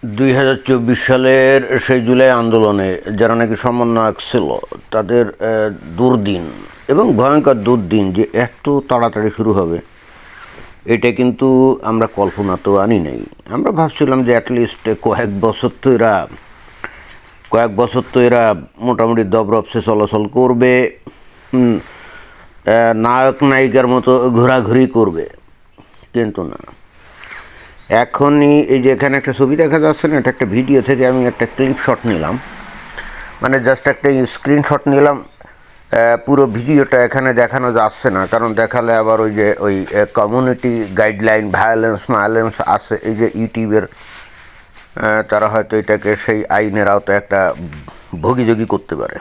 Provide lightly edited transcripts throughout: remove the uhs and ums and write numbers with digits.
2024 সালের সেই জুলাই আন্দোলনে যারা নাকি সমন্বয়ক ছিল তাদের দুর্দিন এবং ভয়ঙ্কর দুর্দিন যে এত তাড়াতাড়ি শুরু হবে এটা কিন্তু আমরা কল্পনাতেও আনি নাই। আমরা ভাবছিলাম যে অ্যাটলিস্ট কয়েক বছর তো এরা মোটামুটি দবরবসে চলাচল করবে, নায়ক নায়িকার মতো ঘোরাঘুরি করবে, কিন্তু না। এখনই এই যে এখানে একটা ছবি দেখা যাচ্ছে না, এটা একটা ভিডিও থেকে আমি একটা ক্লিপ শট নিলাম, মানে জাস্ট একটা স্ক্রিনশট নিলাম। পুরো ভিডিওটা এখানে দেখানো যাচ্ছে না, কারণ দেখালে আবার ওই কমিউনিটি গাইডলাইন ভায়োলেন্স আছে, এই যে ইউটিউবের তারা হয়তো এটাকে সেই আইনের আওতায় একটা ভোগীযোগী করতে পারে।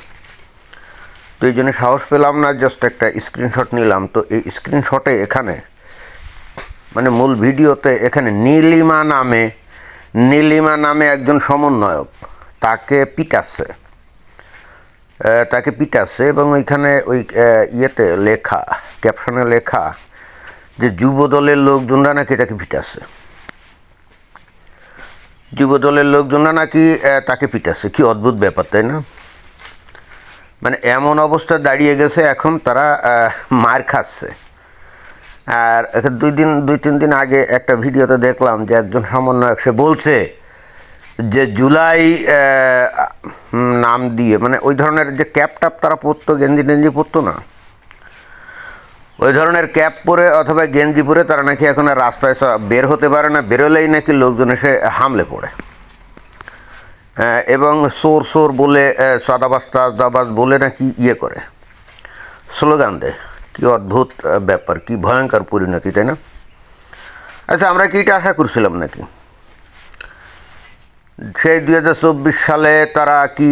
তো এই জন্য সাহস পেলাম না, জাস্ট একটা স্ক্রিনশট নিলাম। তো এই স্ক্রিনশটে এখানে মানে মূল ভিডিওতে এখানে নীলিমা নামে একজন সমন্বয়ক তাকে পিটাচ্ছে এবং ওইখানে ওই ইয়েতে লেখা, ক্যাপশনে লেখা যে যুবদলের লোকজনরা নাকি তাকে পিটাচ্ছে, তাকে পিটাচ্ছে। কি অদ্ভুত ব্যাপার, তাই না? মানে এমন অবস্থা দাঁড়িয়ে গেছে, এখন তারা মার খাচ্ছে। আর দুই তিন দিন আগে একটা ভিডিওতে দেখলাম যে একজন সমন্বয়ক সে বলছে যে জুলাই নাম দিয়ে, মানে ওই ধরনের যে ক্যাপ টাপ তারা পরতো, গেঞ্জি পরতো না, ওই ধরনের ক্যাপ পরে অথবা গেঞ্জি পরে তারা নাকি এখন আর রাস্তায় বের হতে পারে না, বেরোলেই নাকি লোকজন এসে হামলে পড়ে এবং সোর বলে চাঁদাবাজ বলে নাকি ইয়ে করে, স্লোগান দেয়। কি অদ্ভুত ব্যাপার, কি ভয়ঙ্কর পরিণতি, তাই না? আচ্ছা, আমরা কি এটা আশা করছিলাম নাকি? সেই 2024 সালে তারা কি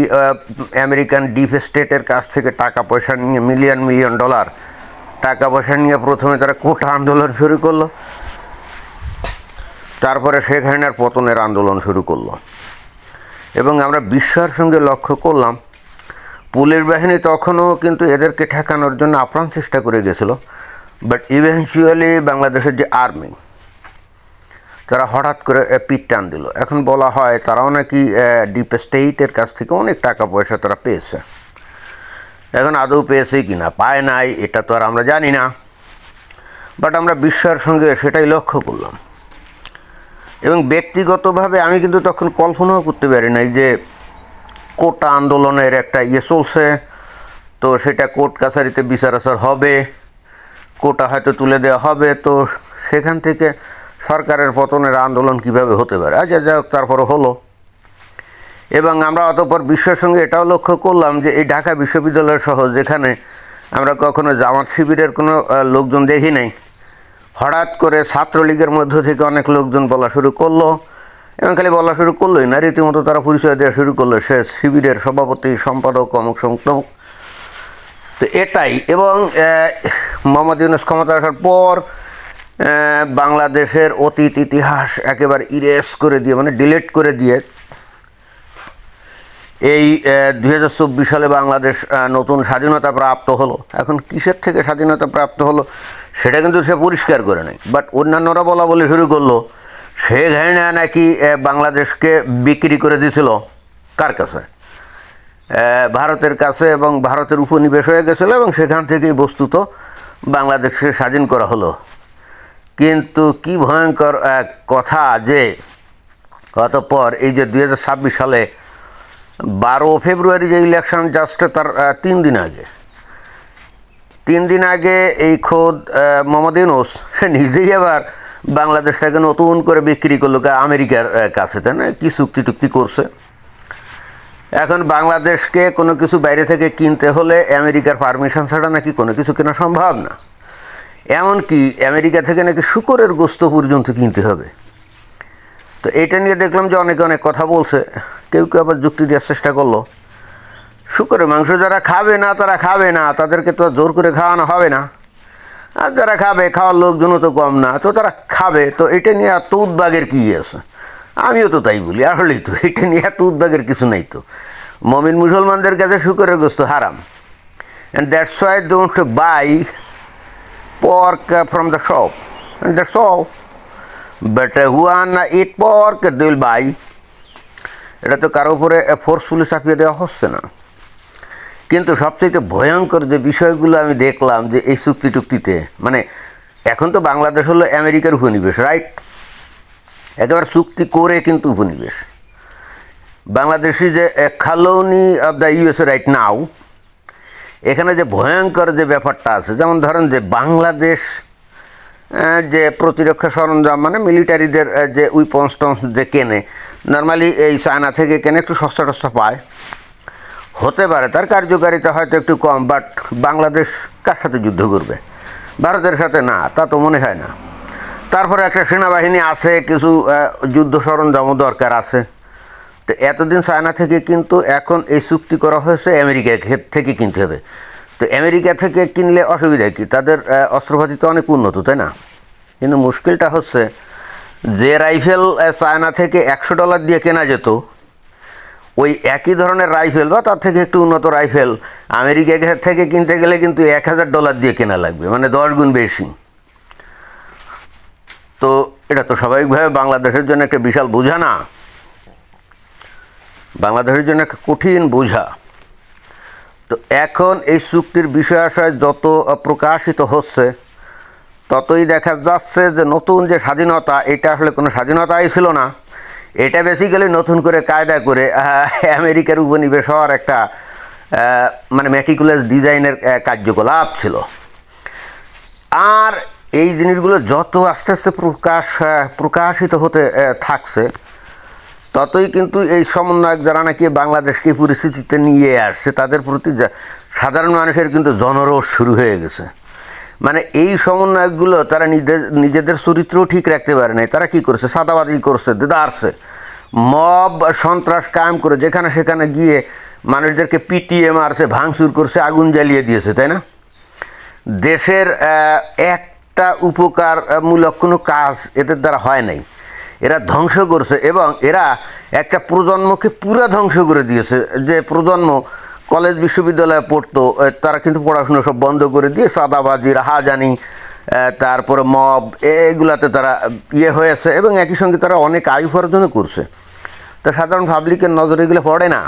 আমেরিকান ডিপ স্টেটের কাছ থেকে টাকা পয়সা নিয়ে মিলিয়ন ডলার টাকা পয়সা নিয়ে প্রথমে তারা কোটা আন্দোলন শুরু করলো, তারপরে শেখ হাসিনার পতনের আন্দোলন শুরু করলো। এবং আমরা বিস্ময়ের সঙ্গে লক্ষ্য করলাম পুলিশ বাহিনী তখনও কিন্তু এদেরকে ঠেকানোর জন্য আপ্রাণ চেষ্টা করে গেছিলো, বাট ইভেনচুয়ালি বাংলাদেশের যে আর্মি তারা হঠাৎ করে পিঠ টান দিল। এখন বলা হয় তারাও নাকি ডিপ স্টেটের কাছ থেকে অনেক টাকা পয়সা তারা পেয়েছে। এখন আদৌ পেয়েছে কি না, পায় নাই, এটা তো আর আমরা জানি না, বাট আমরা বিস্ময়ের সঙ্গে সেটাই লক্ষ্য করলাম। এবং ব্যক্তিগতভাবে আমি কিন্তু তখন কল্পনাও করতে পারি নাই যে কোটা আন্দোলনের একটা ইয়ে চলছে, তো সেটা কোর্ট কাছারিতে বিচার আচার হবে, কোটা হয়তো তুলে দেওয়া হবে, তো সেখান থেকে সরকারের পতনের আন্দোলন কিভাবে হতে পারে। আচ্ছা, যাই হোক, তারপরে হলো। এবং আমরা অতঃপর বিশ্বের সঙ্গে এটাও লক্ষ্য করলাম যে এই ঢাকা বিশ্ববিদ্যালয় সহ যেখানে আমরা কখনো জামাত শিবিরের কোনো লোকজন দেখি নাই, হঠাৎ করে ছাত্রলীগের মধ্য থেকে অনেক লোকজন বলা শুরু করলো, এবং খালি বলা শুরু করলোই না, রীতিমতো তারা পরিচয় দেওয়া শুরু করলো সে শিবিরের সভাপতি, সম্পাদক, অমুক সমুক। তো এটাই। এবং মোহাম্মদ ইউনূস ক্ষমতা আসার পর বাংলাদেশের অতীত ইতিহাস একেবারে ইরেজ করে দিয়ে, মানে ডিলিট করে দিয়ে, এই 2024 সালে বাংলাদেশ নতুন স্বাধীনতা প্রাপ্ত হলো। এখন কিসের থেকে স্বাধীনতা প্রাপ্ত হলো সেটা কিন্তু সে পরিষ্কার করে নেই, বাট অন্যান্যরা বলে শুরু করলো শেখ হাসিনা নাকি বাংলাদেশকে বিক্রি করে দিয়েছিল কার কাছে, ভারতের কাছে, এবং ভারতের উপনিবেশ হয়ে গেছিলো, এবং সেখান থেকেই বস্তুত বাংলাদেশকে স্বাধীন করা হলো। কিন্তু কি ভয়ঙ্কর কথা যে অতঃপর এই যে 2026 সালে 12 ফেব্রুয়ারি যে ইলেকশন, জাস্ট তার 3 দিন আগে এই খোদ মোহাম্মদ ইউনূস নিজেই আবার বাংলাদেশটাকে নতুন করে বিক্রি করলো আমেরিকার কাছে, তাই না? কি চুক্তি করছে। এখন বাংলাদেশকে কোনো কিছু বাইরে থেকে কিনতে হলে আমেরিকার পারমিশন ছাড়া নাকি কোনো কিছু কেনা সম্ভব না, এমনকি আমেরিকা থেকে নাকি শূকরের গোস্ত পর্যন্ত কিনতে হবে। তো এটা নিয়ে দেখলাম যে অনেক কথা বলছে, কেউ আবার যুক্তি দেওয়ার চেষ্টা করলো শূকরের মাংস যারা খাবে না তারা খাবে না, তাদেরকে তো জোর করে খাওয়ানো হবে না, আর যারা খাবে, খাওয়ার লোকজনও তো কম না, তো তারা খাবে। তো এটা নিয়ে এত উদ্বাগের কী আছে? আমিও তো তাই বলি, আসলেই তো এটা নিয়ে এত উদ্বাগের কিছু নেই। তো মমিন মুসলমানদের কাছে শূকরের গোস্ত হারাম, and that's why they don't buy pork from the shop, and that's all. But who wanna eat pork, they will buy. এটা তো কারো উপরে ফোর্সফুলি চাপিয়ে দেওয়া হচ্ছে না। কিন্তু সবচেয়ে ভয়ঙ্কর যে বিষয়গুলো আমি দেখলাম যে এই চুক্তি টুক্তিতে, মানে এখন তো বাংলাদেশ হলো আমেরিকার উপনিবেশ, রাইট? একেবারে চুক্তি করে কিন্তু উপনিবেশ। বাংলাদেশি যে colony of the USA right now, এখানে যে ভয়ঙ্কর যে ব্যাপারটা আছে, যেমন ধরেন যে বাংলাদেশ যে প্রতিরক্ষা সরঞ্জাম মানে মিলিটারিদের যে উইপন্স টন্স যে কেনে, নর্মালি এই চায়না থেকে কেনে, একটু সস্তা টস্তা পায়, হতে পারে তার কার্যকারিতা হয়তো একটু কম, বাট বাংলাদেশ কার সাথে যুদ্ধ করবে? ভারতের সাথে না, তা তো মনে হয় না। তারপরে একটা সেনাবাহিনী আছে, কিছু যুদ্ধ সরঞ্জামও দরকার আছে। তো এতদিন চায়না থেকে কিন্তু এখন এই চুক্তি করা হয়েছে আমেরিকা থেকে কিনতে হবে। তো আমেরিকা থেকে কিনলে অসুবিধা কী? তাদের অস্ত্রপাতি তো অনেক উন্নত, তাই না? কিন্তু মুশকিলটা হচ্ছে যে রাইফেল চায়না থেকে $100 দিয়ে কেনা যেত, ওই একই ধরনের রাইফেল বা তার থেকে একটু উন্নত রাইফেল আমেরিকা থেকে কিনতে গেলে কিন্তু $1000 দিয়ে কেনা লাগবে, মানে 10 গুণ বেশি। তো এটা তো স্বাভাবিকভাবে বাংলাদেশের জন্য একটা বিশাল বোঝা না? বাংলাদেশের জন্য একটা কঠিন বোঝা। তো এখন এই চুক্তির বিষয় আশয় যত প্রকাশিত হচ্ছে, ততই দেখা যাচ্ছে যে নতুন যে স্বাধীনতা, এটা আসলে কোনো স্বাধীনতাই ছিল না। এটা বেসিক্যালি নতুন করে কায়দা করে আমেরিকার উপনিবেশ হওয়ার একটা মানে ম্যাটিকুলাস ডিজাইনের কার্যকলাপ ছিল। আর এই জিনিসগুলো যত আস্তে আস্তে প্রকাশিত হতে থাকছে, ততই কিন্তু এই সমন্বয়ক যারা নাকি বাংলাদেশকে পরিস্থিতিতে নিয়ে আসছে, তাদের প্রতি সাধারণ মানুষের কিন্তু জনরোষ শুরু হয়ে গেছে। মানে এই সমন্বয়কগুলো তারা নিজেদের চরিত্রও ঠিক রাখতে পারে নাই। তারা কী করছে? সাদাবাজি করছে, দেদারছে, মব সন্ত্রাস কায়েম করে যেখানে সেখানে গিয়ে মানুষদেরকে পিটিয়ে মারছে, ভাঙচুর করছে, আগুন জ্বালিয়ে দিয়েছে, তাই না? দেশের একটা উপকারমূলক কোনো কাজ এদের দ্বারা হয় নাই। এরা ধ্বংস করছে, এবং এরা একটা প্রজন্মকে পুরো ধ্বংস করে দিয়েছে। যে প্রজন্ম কলেজ বিশ্ববিদ্যালয়ে পড়তো, তারা কিন্তু পড়াশুনো সব বন্ধ করে দিয়ে সাদাবাজি, রাহাজানি, তারপরে মব, এগুলাতে তারা হয়েছে, এবং একই সঙ্গে তারা অনেক আয় উপার্জনও করছে। তো সাধারণ পাবলিকের নজরে এগুলো পড়ে না।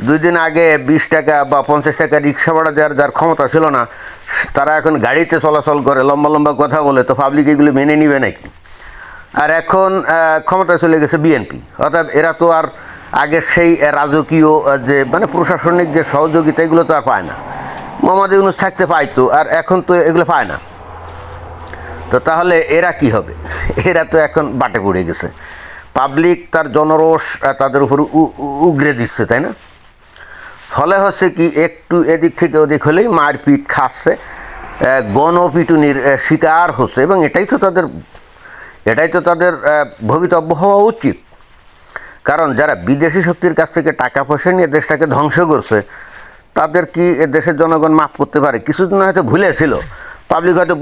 2 দিন আগে 20 টাকা বা 50 টাকা রিক্সা ভাড়া যার ক্ষমতা ছিল না, তারা এখন গাড়িতে চলাচল করে, লম্বা লম্বা কথা বলে। তো পাবলিক এগুলো মেনে নিবে নাকি? আর এখন ক্ষমতায় চলে গেছে বিএনপি, অর্থাৎ এরা তো আর আগের সেই রাজকীয় যে মানে প্রশাসনিক যে সহযোগিতা, এগুলো তো আর পায় না। মোহাম্মদ ইউনূস থাকতে পাইতো, আর এখন তো এগুলো পায় না। তো তাহলে এরা কি হবে? এরা তো এখন বাটে পড়ে গেছে। পাবলিক তার জনরোষ তাদের উপর উগরে দিচ্ছে, তাই না? ফলে হচ্ছে কি, একটু এদিক থেকে ওদিক হলেই মারপিট খাচ্ছে, গণপিটুনির শিকার হচ্ছে, এবং এটাই তো তাদের ভবিতব্য হওয়া উচিত। কারণ যারা বিদেশি শক্তির কাছ থেকে টাকা পয়সা নিয়ে দেশটাকে ধ্বংস করছে, তাদের কি দেশের জনগণ মাফ করতে পারে? কিছুদিন হয়তো ভুলেছিল, পাবলিক হয়তো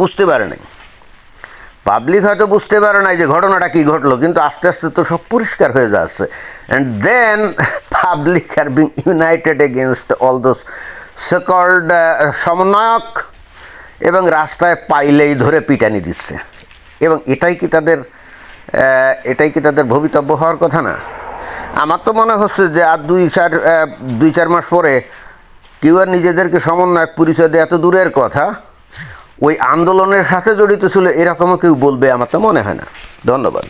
বুঝতে পারে নাই যে ঘটনাটা কী ঘটলো, কিন্তু আস্তে আস্তে তো সব পরিষ্কার হয়ে যাচ্ছে। And then public are being united against all those so-called সমন্বয়ক, এবং রাস্তায় পাইলেই ধরে পিটানি দিচ্ছে। এবং এটাই কি তাদের ভবিতব্য হওয়ার কথা না? আমার তো মনে হচ্ছে যে আর 2-4 মাস পরে কেউ আর নিজেদেরকে সমন্বয়ক পরিচয় দেয়, এত দূরের কথা, ওই আন্দোলনের সাথে জড়িত ছিল এরকমও কেউ বলবে, আমার তো মনে হয় না। ধন্যবাদ।